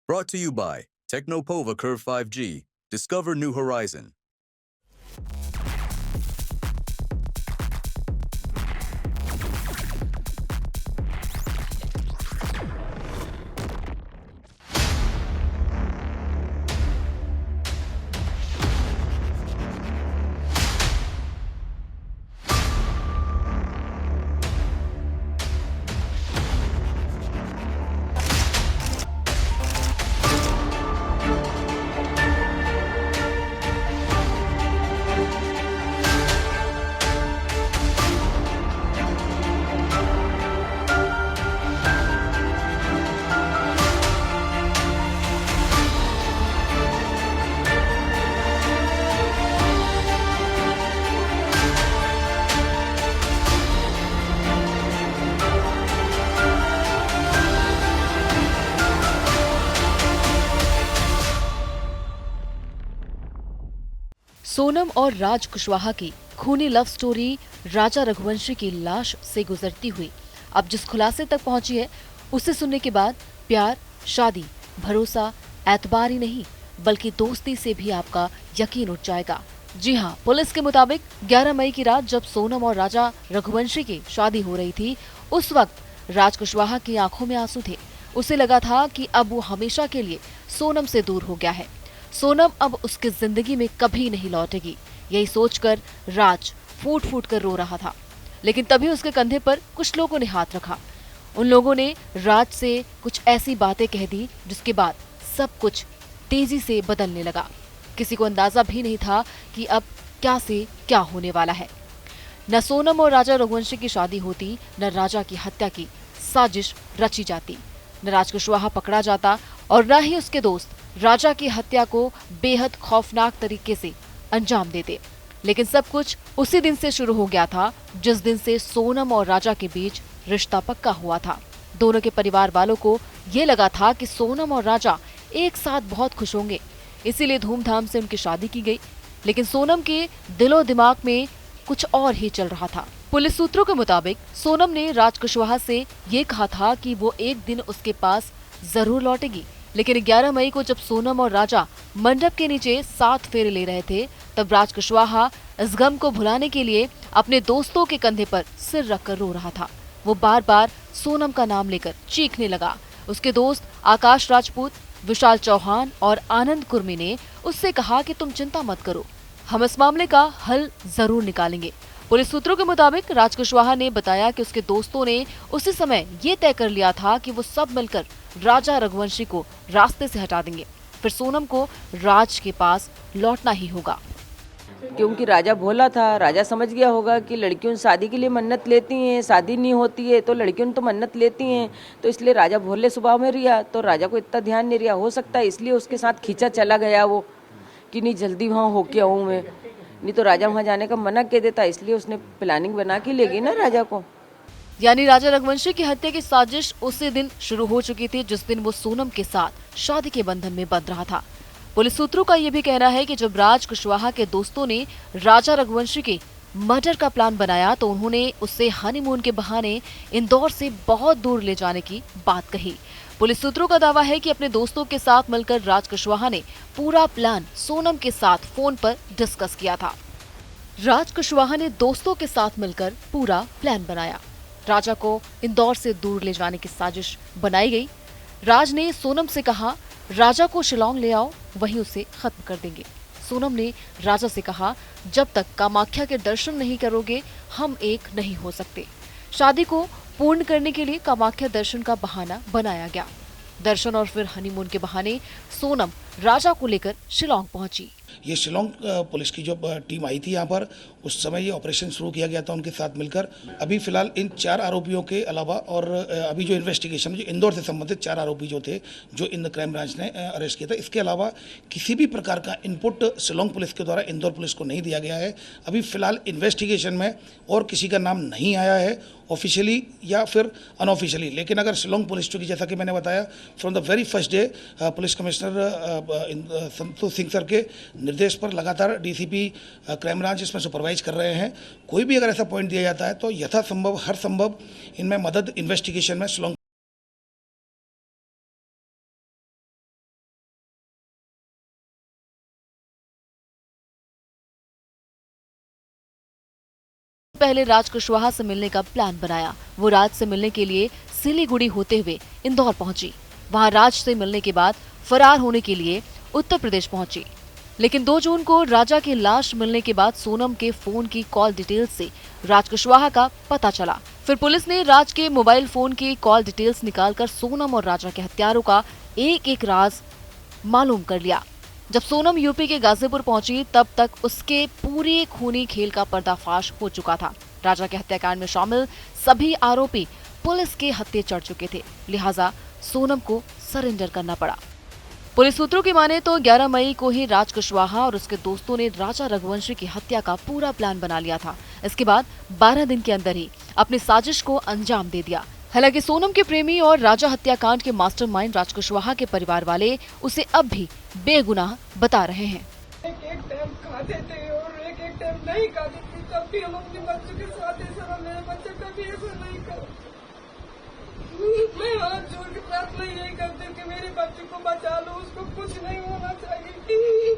Brought to you by Technopova Curve 5G. Discover new horizon. Sonam और राज कुशवाहा की खूनी love story राजा रघुवंशी की लाश से गुजरती हुई अब जिस खुलासे तक पहुंची है, उसे सुनने के बाद प्यार, शादी, भरोसा, एतबार ही नहीं बल्कि दोस्ती से भी आपका यकीन उठ जाएगा। जी हाँ, पुलिस के मुताबिक 11 मई की रात जब सोनम और राजा रघुवंशी की शादी हो रही थी, उस वक्त राज कुशवाहा की आंखों में आंसू थे। उसे लगा था कि अब वो हमेशा के लिए सोनम से दूर हो गया है। सोनम अब उसकी जिंदगी में कभी नहीं लौटेगी, यही सोचकर राज फूट फूट कर रो रहा था। लेकिन तभी उसके कंधे पर कुछ लोगों ने हाथ रखा। उन लोगों ने राज से कुछ ऐसी बातें कह दी जिसके बाद सब कुछ तेजी से बदलने लगा। किसी को अंदाजा भी नहीं था कि अब क्या से क्या होने वाला है। न सोनम और राजा रघुवंशी की शादी होती, न राजा की हत्या की साजिश रची जाती, न राज कुशवाहा पकड़ा जाता और न ही उसके दोस्त राजा की हत्या को बेहद खौफनाक तरीके से अंजाम देते। लेकिन सब कुछ उसी दिन से शुरू हो गया था जिस दिन से सोनम और राजा के बीच रिश्ता पक्का हुआ था। दोनों के परिवार वालों को ये लगा था कि सोनम और राजा एक साथ बहुत खुश होंगे, इसीलिए धूमधाम से उनकी शादी की गई। लेकिन सोनम के दिलो दिमाग में कुछ और ही चल रहा था। पुलिस सूत्रों के मुताबिक सोनम ने राज कुशवाहा से ये कहा था कि वो एक दिन उसके पास जरूर लौटेगी। लेकिन 11 मई को जब सोनम और राजा मंडप के नीचे 7 फेरे ले रहे थे, तब राज कुशवाहा इस गम को भुलाने के लिए अपने दोस्तों के कंधे पर सिर रखकर रो रहा था। वो बार बार सोनम का नाम लेकर चीखने लगा। उसके दोस्त आकाश राजपूत, विशाल चौहान और आनंद कुर्मी ने उससे कहा कि तुम चिंता मत करो, हम इस मामले का हल जरूर निकालेंगे। पुलिस सूत्रों के मुताबिक राज कुशवाहा ने बताया कि उसके दोस्तों ने उसी समय ये तय कर लिया था कि वो सब मिलकर राजा रघुवंशी को रास्ते से हटा देंगे, फिर सोनम को राज के पास लौटना ही होगा। क्योंकि राजा भोला था, राजा समझ गया होगा कि लड़कियों शादी के लिए मन्नत लेती हैं, शादी नहीं होती है तो लड़कियों तो मन्नत लेती हैं, तो इसलिए राजा भोले स्वभाव में रिया, तो राजा को इतना ध्यान नहीं रिया। हो सकता है इसलिए उसके साथ खींचा चला गया वो कि नहीं जल्दी वहाँ होके आऊँ मैं, नहीं तो राजा वहाँ जाने का मना कह देता, इसलिए उसने प्लानिंग बना के ले गई ना राजा को। यानी राजा रघुवंशी की हत्या की साजिश उसी दिन शुरू हो चुकी थी जिस दिन वो सोनम के साथ शादी के बंधन में बंध रहा था। पुलिस सूत्रों का यह भी कहना है कि जब राज कुशवाहा के दोस्तों ने राजा रघुवंशी के मर्डर का प्लान बनाया तो उन्होंने उससे हनीमून के बहाने इंदौर से बहुत दूर ले जाने की बात कही। पुलिस सूत्रों का दावा है कि अपने दोस्तों के साथ मिलकर राज कुशवाहा ने पूरा प्लान सोनम के साथ फोन पर डिस्कस किया था। राज कुशवाहा ने दोस्तों के साथ मिलकर पूरा प्लान बनाया। राजा को इंदौर से दूर ले जाने की साजिश बनाई गई। राज ने सोनम से कहा, राजा को शिलांग ले आओ, वहीं उसे खत्म कर देंगे। सोनम ने राजा से कहा, जब तक कामाख्या के दर्शन नहीं करोगे हम एक नहीं हो सकते। शादी को पूर्ण करने के लिए कामाख्या दर्शन का बहाना बनाया गया। दर्शन और फिर हनीमून के बहाने सोनम राजा को लेकर शिलांग पहुंची। ये शिलोंग पुलिस की जो टीम आई थी यहाँ पर, उस समय ये ऑपरेशन शुरू किया गया था उनके साथ मिलकर। अभी फिलहाल इन 4 आरोपियों के अलावा और अभी जो इन्वेस्टिगेशन में जो इंदौर से संबंधित 4 आरोपी जो थे, जो इन क्राइम ब्रांच ने अरेस्ट किया था, इसके अलावा किसी भी प्रकार का इनपुट शिलोंग पुलिस के द्वारा इंदौर पुलिस को नहीं दिया गया है। अभी फिलहाल इन्वेस्टिगेशन में और किसी का नाम नहीं आया है ऑफिशियली या फिर अनऑफिशियली। लेकिन अगर शिलोंग पुलिस, चूँकि जैसा कि मैंने बताया from the very first day police commissioner Santosh Singh sir के निर्देश पर लगातार डीसीपी क्राइम ब्रांच इसमें सुपरवाइज कर रहे हैं। कोई भी अगर ऐसा पॉइंट दिया जाता है तो यथासंभव हर संभव इनमें मदद इन्वेस्टिगेशन में शिलोंग पहले राज कुशवाहा से मिलने का प्लान बनाया। वो राज से मिलने के लिए सिलीगुड़ी होते हुए इंदौर पहुंची। वहां राज से मिलने के बाद फरार होने के लिए उत्तर प्रदेश पहुंची। लेकिन 2 जून को राजा की लाश मिलने के बाद सोनम के फोन की कॉल डिटेल्स से राज कुशवाहा का पता चला। फिर पुलिस ने राज के मोबाइल फोन की कॉल डिटेल्स निकालकर सोनम और राजा के हत्यारों का एक एक राज मालूम कर लिया। जब सोनम यूपी के गाजीपुर पहुंची तब तक उसके पूरे खूनी खेल का पर्दाफाश हो चुका था। राजा के हत्याकांड में शामिल सभी आरोपी पुलिस के हत्थे चढ़ चुके थे, लिहाजा सोनम को सरेंडर करना पड़ा। पुलिस सूत्रों की माने तो 11 मई को ही राज कुशवाहा और उसके दोस्तों ने राजा रघुवंशी की हत्या का पूरा प्लान बना लिया था। इसके बाद 12 दिन के अंदर ही अपनी साजिश को अंजाम दे दिया। हालांकि सोनम के प्रेमी और राजा हत्याकांड के मास्टरमाइंड राज कुशवाहा के परिवार वाले उसे अब भी बेगुनाह बता रहे हैं। एक टाइम खाते थे और एक टाइम नहीं खाते थे, तब भी हम अपने बच्चों के साथ ऐसा, मेरे बच्चे कभी ऐसा नहीं कर। मैं हाथ जोड़ के प्रार्थना यही करती हूँ कि मेरे बच्चे को बचा लो, उसको कुछ नहीं होना चाहिए।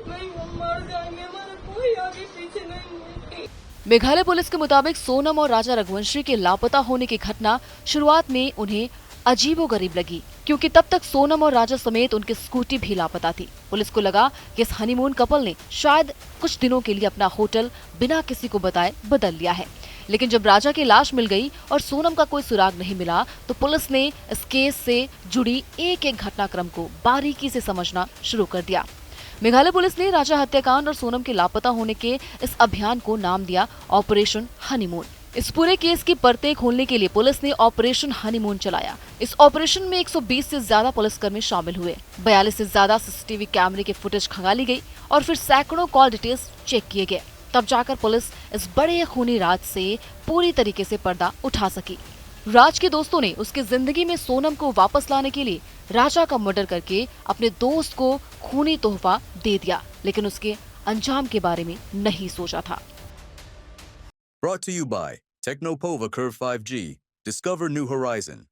नहीं, हम मर जाएंगे, हमारा कोई आगे पीछे नहीं है। मेघालय पुलिस के मुताबिक सोनम और राजा रघुवंशी के लापता होने की घटना शुरुआत में उन्हें अजीबोगरीब लगी, क्योंकि तब तक सोनम और राजा समेत उनकी स्कूटी भी लापता थी। पुलिस को लगा कि इस हनीमून कपल ने शायद कुछ दिनों के लिए अपना होटल बिना किसी को बताए बदल लिया है। लेकिन जब राजा की लाश मिल गई और सोनम का कोई सुराग नहीं मिला, तो पुलिस ने इस केस से जुड़ी एक एक घटनाक्रम को बारीकी से समझना शुरू कर दिया। मेघालय पुलिस ने राजा हत्याकांड और सोनम के लापता होने के इस अभियान को नाम दिया ऑपरेशन हनीमून। इस पूरे केस की परतें खोलने के लिए पुलिस ने ऑपरेशन हनीमून चलाया। इस ऑपरेशन में 120 से ज्यादा पुलिसकर्मी शामिल हुए, 42 से ज्यादा सीसीटीवी कैमरे की फुटेज खंगाली गई और फिर सैकड़ों कॉल डिटेल्स चेक किए गए। तब जाकर पुलिस इस बड़े खूनी राज से पूरी तरीके से पर्दा उठा सकी। राज के दोस्तों ने उसकी जिंदगी में सोनम को वापस लाने के लिए राजा का मर्डर करके अपने दोस्त को खूनी तोहफा दे दिया, लेकिन उसके अंजाम के बारे में नहीं सोचा था। Brought to you by Technopova Curve 5G. Discover new horizon.